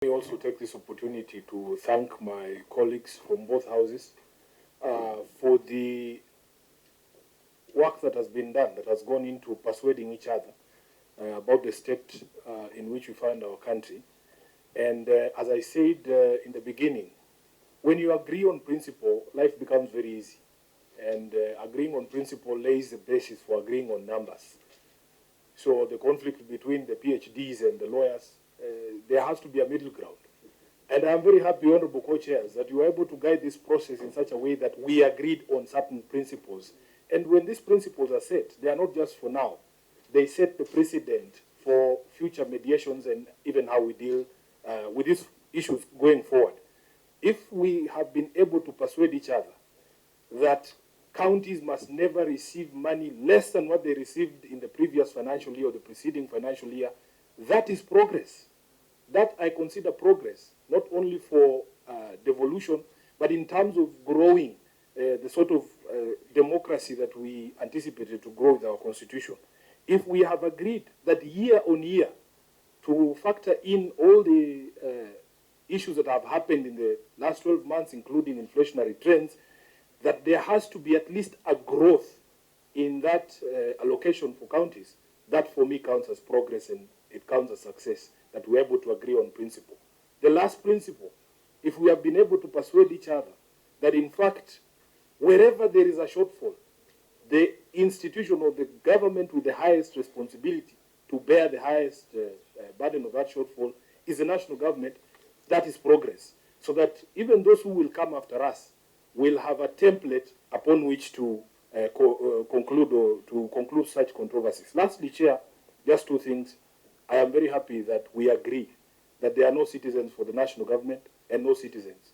I also take this opportunity to thank my colleagues from both houses for the work that has been done, that has gone into persuading each other about the state in which we find our country. And as I said in the beginning, when you agree on principle, life becomes very easy. And agreeing on principle lays the basis for agreeing on numbers. So the conflict between the PhDs and the lawyers, there has to be a middle ground. And I'm very happy, Honorable Co-Chairs, that you were able to guide this process in such a way that we agreed on certain principles. And when these principles are set, they are not just for now. They set the precedent for future mediations and even how we deal with these issues going forward. If we have been able to persuade each other that counties must never receive money less than what they received in the previous financial year or the preceding financial year, that is progress. That I consider progress, not only for devolution, but in terms of growing the sort of democracy that we anticipated to grow with our constitution. If we have agreed that year on year to factor in all the issues that have happened in the last 12 months, including inflationary trends, that there has to be at least a growth in that allocation for counties, that for me counts as progress and it counts as success, that we're able to agree on principle. The last principle, if we have been able to persuade each other that in fact, wherever there is a shortfall, the institution or the government with the highest responsibility to bear the highest burden of that shortfall is the national government, that is progress. So that even those who will come after us will have a template upon which to conclude such controversies. Lastly, Chair, just two things. I am very happy that we agree that there are no citizens for the national government and no citizens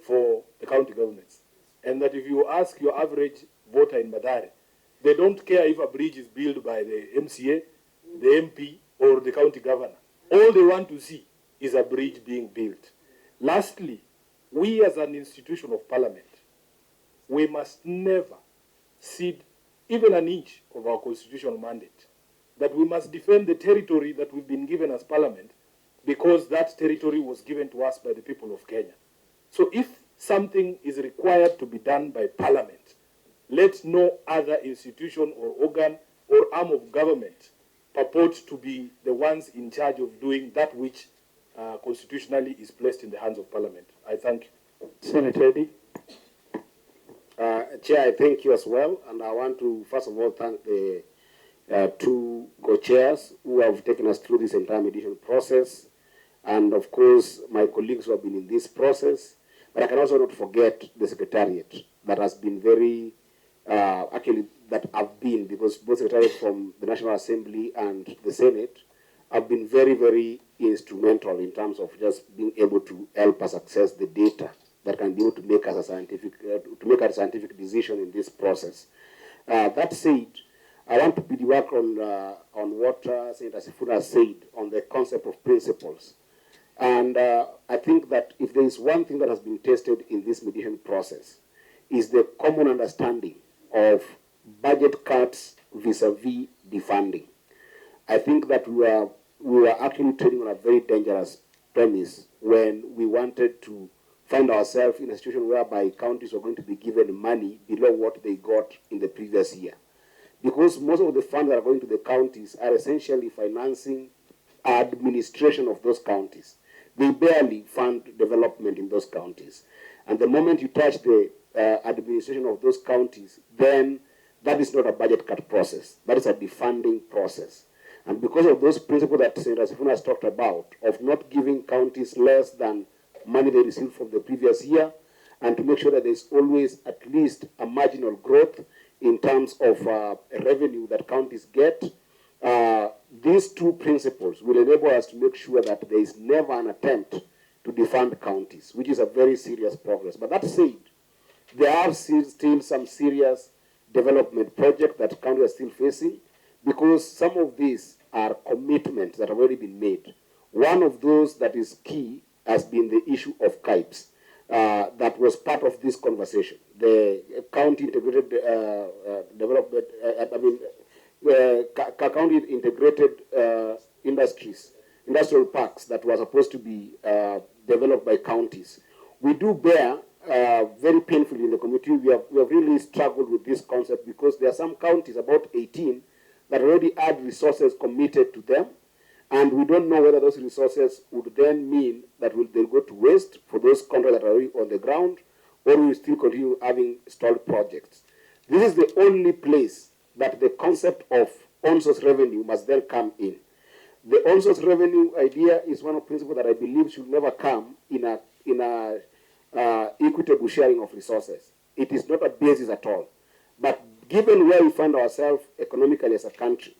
for the county governments. And that if you ask your average voter in Madare, they don't care if a bridge is built by the MCA, the MP, or the county governor. All they want to see is a bridge being built. Lastly, we as an institution of parliament, we must never cede even an inch of our constitutional mandate. That we must defend the territory that we've been given as parliament because that territory was given to us by the people of Kenya. So if something is required to be done by parliament, let no other institution or organ or arm of government purport to be the ones in charge of doing that which constitutionally is placed in the hands of parliament. I thank you. Senator Eddy. Chair, I thank you as well, and I want to first of all thank the two co-chairs who have taken us through this entire mediation process, and of course my colleagues who have been in this process. But I can also not forget the Secretariat that has been very, because both Secretariat from the National Assembly and the Senate have been very, very instrumental in terms of just being able to help us access the data that can be able to make us a scientific decision in this process. That said, I want to piggyback on what Senator Sifuna said on the concept of principles. And I think that if there is one thing that has been tested in this mediation process is the common understanding of budget cuts vis-a-vis defunding. I think that we were actually trading on a very dangerous premise when we wanted to find ourselves in a situation whereby counties were going to be given money below what they got in the previous year. Because most of the funds that are going to the counties are essentially financing administration of those counties. They barely fund development in those counties. And the moment you touch the administration of those counties, then that is not a budget cut process. That is a defunding process. And because of those principles that Senator Sifuna has talked about, of not giving counties less than money they received from the previous year, and to make sure that there's always at least a marginal growth in terms of revenue that counties get, these two principles will enable us to make sure that there is never an attempt to defund counties, which is a very serious progress. But that said, there are still some serious development projects that counties are still facing, because some of these are commitments that have already been made. One of those that is key has been the issue of KIPES. That was part of this conversation. The county integrated development, county integrated industries industrial parks that were supposed to be developed by counties. We do bear very painfully in the community. We have really struggled with this concept because there are some counties, about 18, that already had resources committed to them, and we don't know whether those resources would then mean that they'll go to waste for those contracts that are already on the ground, or we will still continue having stalled projects. This is the only place that the concept of on-source revenue must then come in. The on-source revenue idea is one of the principles that I believe should never come in a equitable sharing of resources. It is not a basis at all. But given where we find ourselves economically as a country,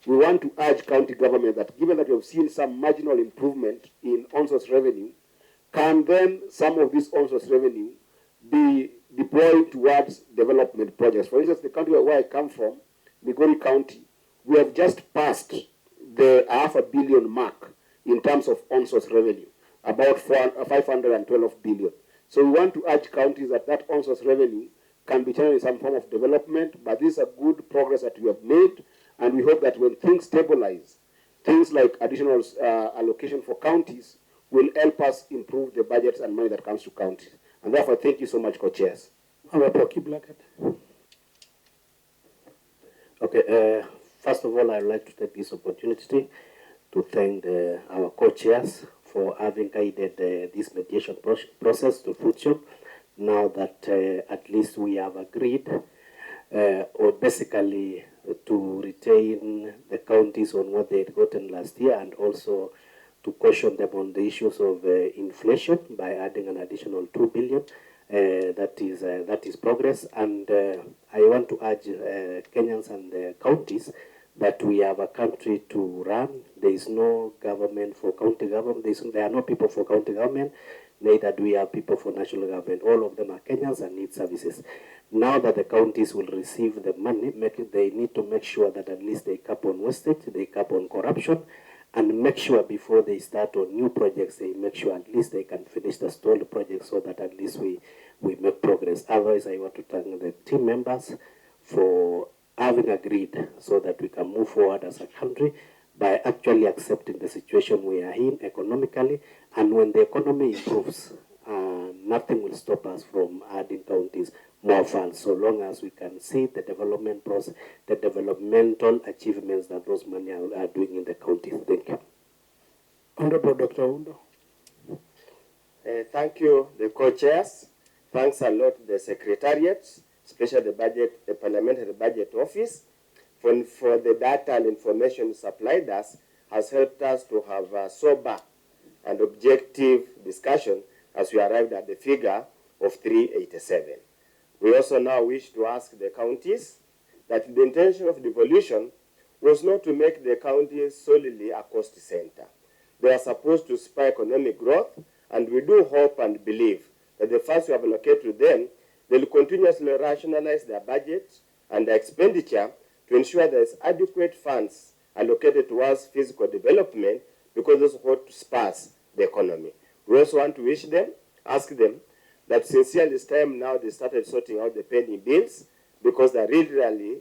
we want to urge county government that given that we have seen some marginal improvement in on-source revenue, can then some of this on-source revenue be deployed towards development projects? For instance, the country where I come from, Migori County, we have just passed the $500 million mark in terms of on-source revenue, about 512 billion. So we want to urge counties that on-source revenue can be channeled in some form of development, but this is a good progress that we have made, and we hope that when things stabilize, things like additional allocation for counties will help us improve the budgets and money that comes to counties. And therefore, thank you so much, co-chairs. Okay, first of all, I'd like to take this opportunity to thank our co-chairs for having guided this mediation process to fruition. Now that at least we have agreed, or basically to retain the counties on what they had gotten last year, and also to caution them on the issues of inflation by adding an additional 2 billion. That is progress, and I want to urge Kenyans and the counties that we have a country to run. There is no government for county government. There are no people for county government, neither do we have people for national government. All of them are Kenyans and need services. Now that the counties will receive the money, they need to make sure that at least they cap on wastage, they cap on corruption, and make sure before they start on new projects, they make sure at least they can finish the stalled projects so that at least we make progress. Otherwise, I want to thank the team members for having agreed so that we can move forward as a country by actually accepting the situation we are in economically. And when the economy improves, nothing will stop us from adding counties more funds, so long as we can see the development process, the developmental achievements that those money are doing in the counties. Thank you. Honorable Dr. Undo. Thank you, the co-chairs. Thanks a lot, the secretariats, especially the Parliamentary Budget Office, for the data and information supplied us, has helped us to have a sober and objective discussion as we arrived at the figure of 387. We also now wish to ask the counties that the intention of devolution was not to make the counties solely a cost center. They are supposed to spur economic growth, and we do hope and believe that the funds we have allocated to them, they will continuously rationalize their budget and their expenditure to ensure there is adequate funds allocated towards physical development, because this is what spurs the economy. We also want to ask them that sincerely this time now they started sorting out the pending bills, because they're really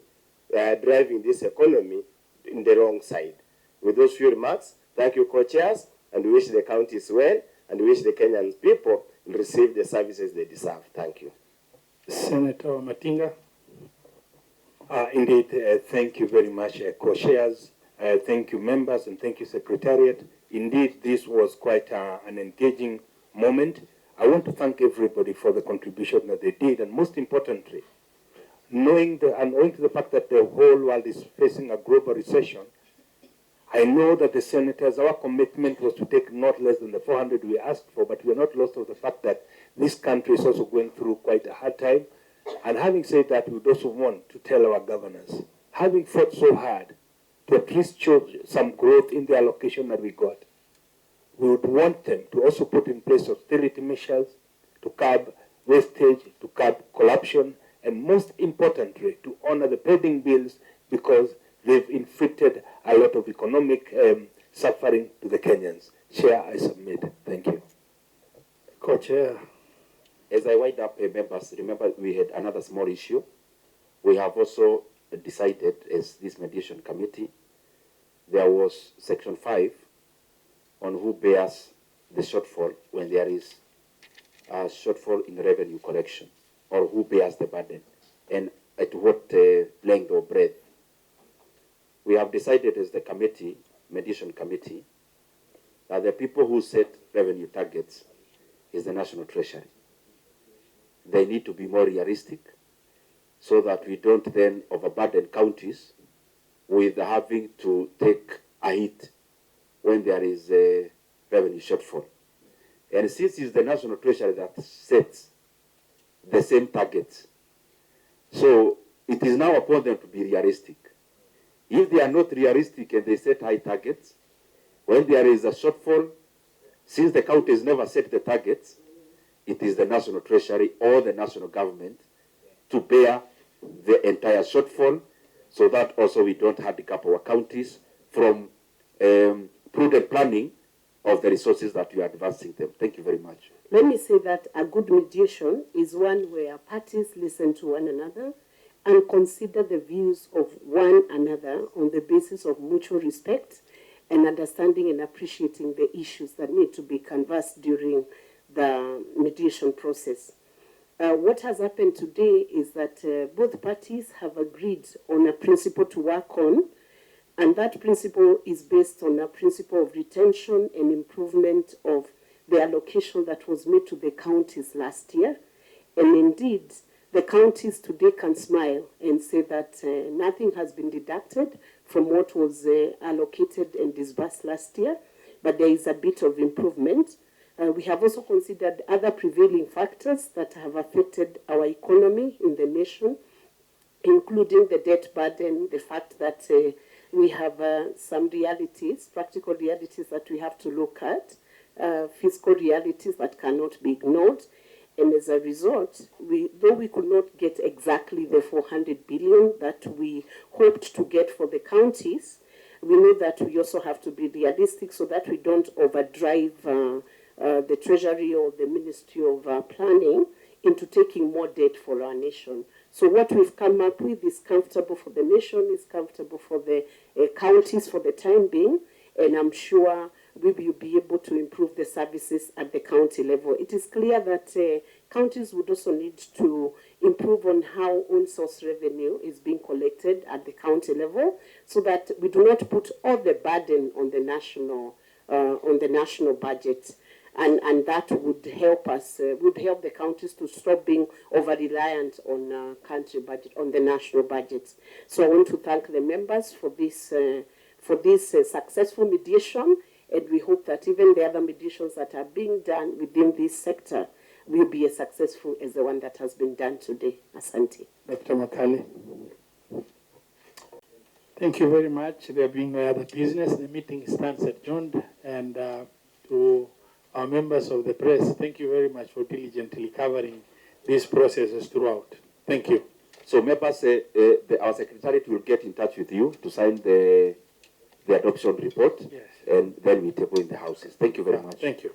driving this economy in the wrong side. With those few remarks, thank you, co-chairs, and we wish the counties well, and we wish the Kenyan people will receive the services they deserve. Thank you. Senator Matinga. Indeed, thank you very much, co-chairs. Thank you, members, and thank you, Secretariat. Indeed, this was quite an engaging moment. I want to thank everybody for the contribution that they did, and most importantly, owing to the fact that the whole world is facing a global recession, I know that the senators, our commitment was to take not less than the 400 we asked for, but we are not lost of the fact that this country is also going through quite a hard time. And having said that, we would also want to tell our governors, having fought so hard to at least show some growth in the allocation that we got, we would want them to also put in place austerity measures to curb wastage, to curb corruption, and most importantly, to honor the pending bills, because they've inflicted a lot of economic suffering to the Kenyans. Chair, I submit. Thank you. Co-chair. As I wind up, members, remember we had another small issue. We have also decided, as this mediation committee, there was Section 5 on who bears the shortfall when there is a shortfall in revenue collection, or who bears the burden, and at what length or breadth. We have decided as the committee, mediation committee, that the people who set revenue targets is the National Treasury. They need to be more realistic so that we don't then overburden counties with having to take a hit when there is a revenue shortfall. And since it's the National Treasury that sets the same targets, so it is now upon them to be realistic. If they are not realistic and they set high targets, when there is a shortfall, since the counties never set the targets, it is the National Treasury or the national government to bear the entire shortfall, so that also we don't handicap our counties from prudent planning of the resources that we are advancing them. Thank you very much. Let me say that a good mediation is one where parties listen to one another and consider the views of one another on the basis of mutual respect and understanding and appreciating the issues that need to be canvassed during the mediation process. What has happened today is that both parties have agreed on a principle to work on, and that principle is based on a principle of retention and improvement of the allocation that was made to the counties last year. And indeed, the counties today can smile and say that nothing has been deducted from what was allocated and disbursed last year, but there is a bit of improvement. We have also considered other prevailing factors that have affected our economy in the nation, including the debt burden, the fact that we have some realities, practical realities that we have to look at, fiscal realities that cannot be ignored. And as a result, though we could not get exactly the 400 billion that we hoped to get for the counties, we know that we also have to be realistic so that we don't overdrive the Treasury or the Ministry of Planning into taking more debt for our nation. So what we've come up with is comfortable for the nation, is comfortable for the counties for the time being, and I'm sure we will be able to improve the services at the county level. It is clear that counties would also need to improve on how own source revenue is being collected at the county level, so that we do not put all the burden on the national budget. And that would help us, would help the counties to stop being over-reliant on country budget, on the national budgets. So I want to thank the members for this successful mediation, and we hope that even the other mediations that are being done within this sector will be as successful as the one that has been done today. Asante. Dr. Makali. Thank you very much. There being no other business, the meeting stands adjourned. And to our members of the press, thank you very much for diligently covering these processes throughout. Thank you. So members, our secretariat will get in touch with you to sign the adoption report, Yes. and then we table in the houses. Thank you very much. Thank you.